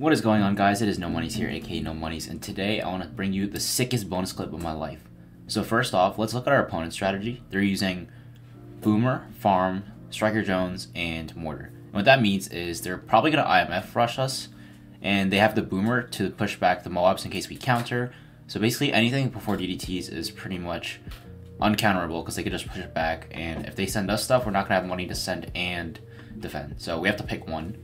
What is going on, guys? It is NoMunnies here, aka NoMunnies, and today I want to bring you the sickest bonus clip of my life. So first off, let's look at our opponent's strategy. They're using Boomer, Farm, Striker Jones, and Mortar. And what that means is they're probably going to IMF rush us, and they have the Boomer to push back the Moabs in case we counter. So basically anything before DDTs is pretty much uncounterable because they could just push it back, and if they send us stuff, we're not going to have money to send and defend. So we have to pick one.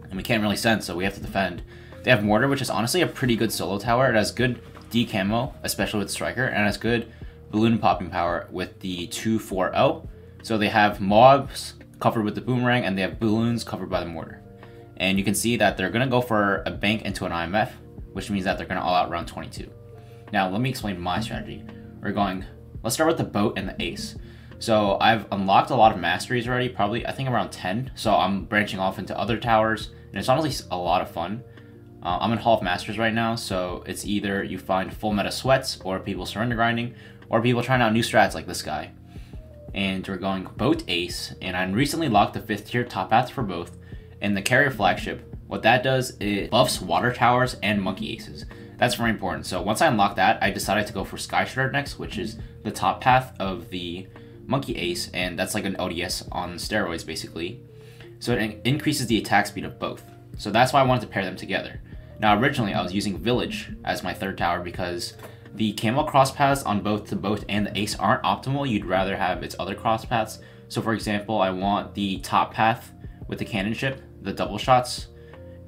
And we can't really send, so we have to defend. They have Mortar, which is honestly a pretty good solo tower. It has good D camo, especially with Striker, and it has good balloon popping power with the 2-4-0. So they have mobs covered with the boomerang, and they have balloons covered by the Mortar. And you can see that they're going to go for a bank into an IMF, which means that they're going to all out round 22. Now, let me explain my strategy. Let's start with the boat and the ace. So I've unlocked a lot of masteries already, probably I think around 10. So I'm branching off into other towers, and it's honestly a lot of fun. I'm in Hall of Masters right now, so it's either you find full meta sweats, or people surrender grinding, or people trying out new strats like this guy. And we're going boat ace, and I recently locked the 5th tier top path for both. And the carrier flagship, what that does, it buffs water towers and monkey aces. That's very important. So once I unlocked that, I decided to go for Sky Shredder next, which is the top path of the monkey ace, and that's like an ODS on steroids basically. So it increases the attack speed of both. So that's why I wanted to pair them together. Now originally I was using Village as my 3rd tower because the camo cross paths on both the boat and the ace aren't optimal. You'd rather have its other cross paths. So for example, I want the top path with the cannon ship, the double shots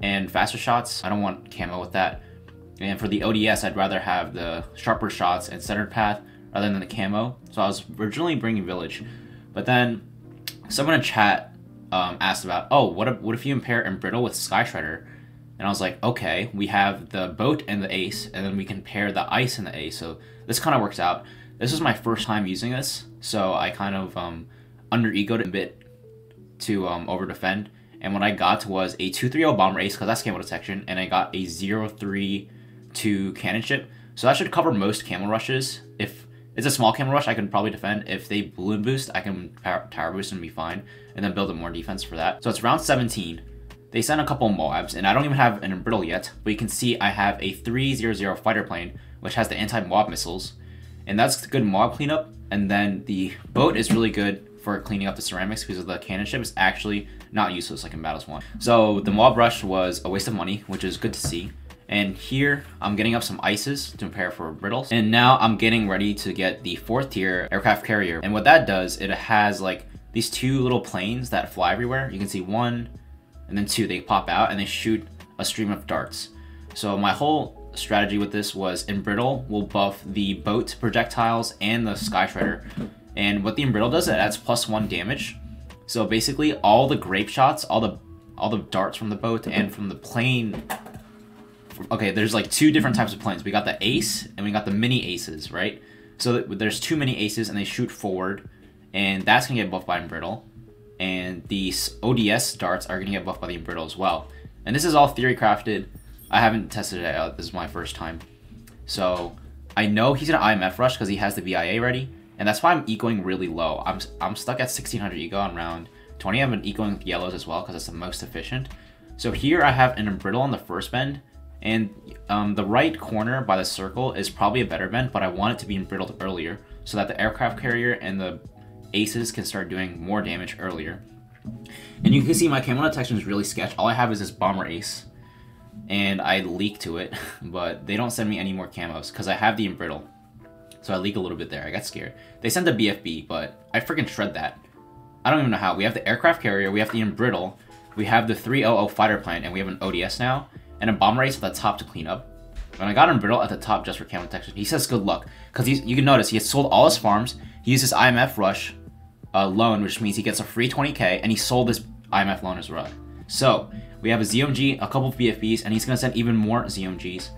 and faster shots. I don't want camo with that. And for the ODS, I'd rather have the sharper shots and centered path rather than the camo. So I was originally bringing Village, but then someone in chat asked about, oh, what if you pair Embrittle with Sky Shredder? And I was like, okay, we have the boat and the ace, and then we can pair the ice and the ace. So this kind of works out. This was my first time using this, so I kind of under-egoed a bit to over-defend. And what I got was a 2-3-0 bomber ace, because that's camo detection, and I got a 0-3-2 cannon ship. So that should cover most camo rushes. If it's a small camo rush, I can probably defend. If they balloon boost, I can tower boost and be fine, and then build up more defense for that. So it's round 17. They sent a couple Moabs, and I don't even have an Embrittle yet, but you can see I have a 3-0-0 fighter plane, which has the anti-Moab missiles, and that's good Moab cleanup. And then the boat is really good for cleaning up the ceramics because the cannon ship is actually not useless like in Battles 1. So the Moab rush was a waste of money, which is good to see. And here, I'm getting up some ices to prepare for brittles. And now I'm getting ready to get the 4th tier aircraft carrier. And what that does, it has like these 2 little planes that fly everywhere. You can see 1 and then 2, they pop out and they shoot a stream of darts. So my whole strategy with this was Embrittle will buff the boat projectiles and the Sky Shredder. And what the Embrittle does, it adds +1 damage. So basically all the grape shots, all the darts from the boat and from the plane. Okay, there's like 2 different types of planes. We got the ace and we got the mini aces, right? So there's 2 mini aces and they shoot forward, and that's gonna get buffed by Embrittle. And these ODS darts are gonna get buffed by the Embrittle as well. And this is all theory crafted. I haven't tested it out. This is my first time. So I know he's gonna IMF rush because he has the BIA ready, and that's why I'm ecoing really low. I'm stuck at 1600 eco on round 20. I've been ecoing with yellows as well because it's the most efficient. So here I have an Embrittle on the first bend. And the right corner by the circle is probably a better bend, but I want it to be embrittled earlier so that the aircraft carrier and the aces can start doing more damage earlier. And you can see my camo detection is really sketch. All I have is this bomber ace, and I leak to it, but they don't send me any more camos because I have the embrittle. So I leak a little bit there. I got scared. They sent the BFB, but I freaking shred that. I don't even know how. We have the aircraft carrier, we have the embrittle, we have the 300 fighter plane, and we have an ODS now. And a bomber ace at the top to clean up. When I got Embrittle at the top just for camo detection, he says good luck. Because you can notice he has sold all his farms, he uses IMF rush loan, which means he gets a free 20k, and he sold this IMF loan as well. So, we have a ZMG, a couple of BFBs, and he's going to send even more ZMGs.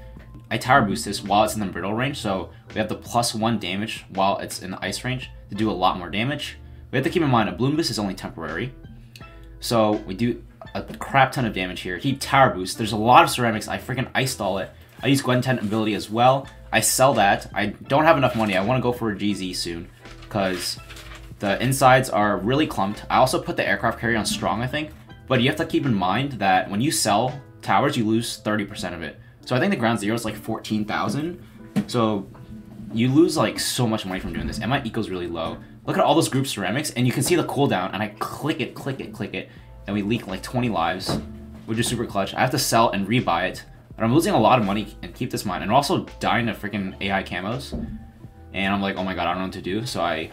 I tower boost this while it's in the Embrittle range, so we have the +1 damage while it's in the ice range to do a lot more damage. We have to keep in mind, a balloon boost is only temporary. So, we do a crap ton of damage here. He tower boosts. There's a lot of ceramics. I freaking ice stall it. I use Gwen 10 ability as well. I sell that. I don't have enough money. I want to go for a GZ soon because the insides are really clumped. I also put the aircraft carrier on strong, I think. But you have to keep in mind that when you sell towers, you lose 30% of it. So I think the ground zero is like 14,000. So you lose like so much money from doing this, and my eco's really low. Look at all those group ceramics, and you can see the cooldown, and I click it, and we leak like 20 lives, which is super clutch. I have to sell and rebuy it, but I'm losing a lot of money, and keep this in mind. And also dying to freaking AI camos, and I'm like, oh my god, I don't know what to do. So I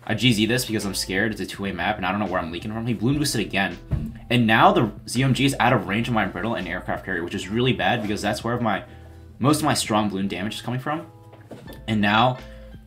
GZ this because I'm scared. It's a two-way map, and I don't know where I'm leaking from. He balloon boosted again, and now the ZMG is out of range of my brittle and aircraft carrier, which is really bad because that's where most of my strong balloon damage is coming from. And now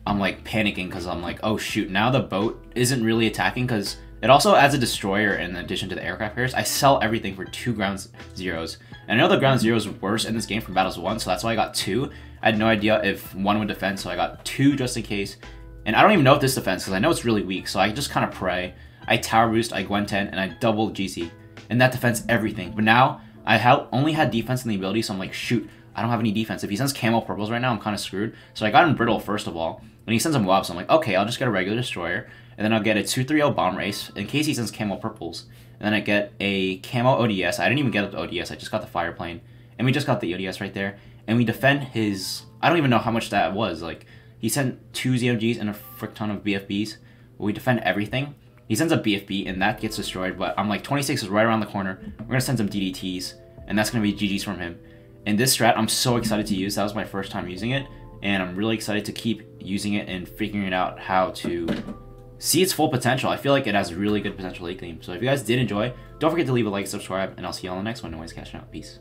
I'm like panicking because I'm like, oh shoot, now the boat isn't really attacking because it also adds a destroyer in addition to the aircraft carriers. I sell everything for 2 ground zeros. And I know the ground zero is worse in this game from Battles 1, so that's why I got 2. I had no idea if 1 would defend, so I got 2 just in case. And I don't even know if this defends because I know it's really weak, so I just kind of pray. I tower boost, I Gwen 10, and I double GC. And that defends everything. But now I only had defense and the ability, so I'm like, shoot, I don't have any defense. If he sends camo purples right now, I'm kind of screwed. So I got him brittle first of all. And he sends him web, so I'm like, okay, I'll just get a regular destroyer. And then I'll get a 2-3-0 bomb race in case he sends camo purples. And then I get a camo ODS. I didn't even get the ODS, I just got the fire plane. And we just got the ODS right there. And we defend his... I don't even know how much that was. Like, he sent 2 ZMGs and a frick ton of BFBs. But we defend everything. He sends a BFB and that gets destroyed. But I'm like, 26 is right around the corner. We're going to send some DDTs. And that's going to be GG's from him. And this strat, I'm so excited to use. That was my first time using it. And I'm really excited to keep using it and figuring out how to see its full potential. I feel like it has really good potential late game. So if you guys did enjoy, don't forget to leave a like, subscribe, and I'll see you all in the next one. NoMunnies catching out. Peace.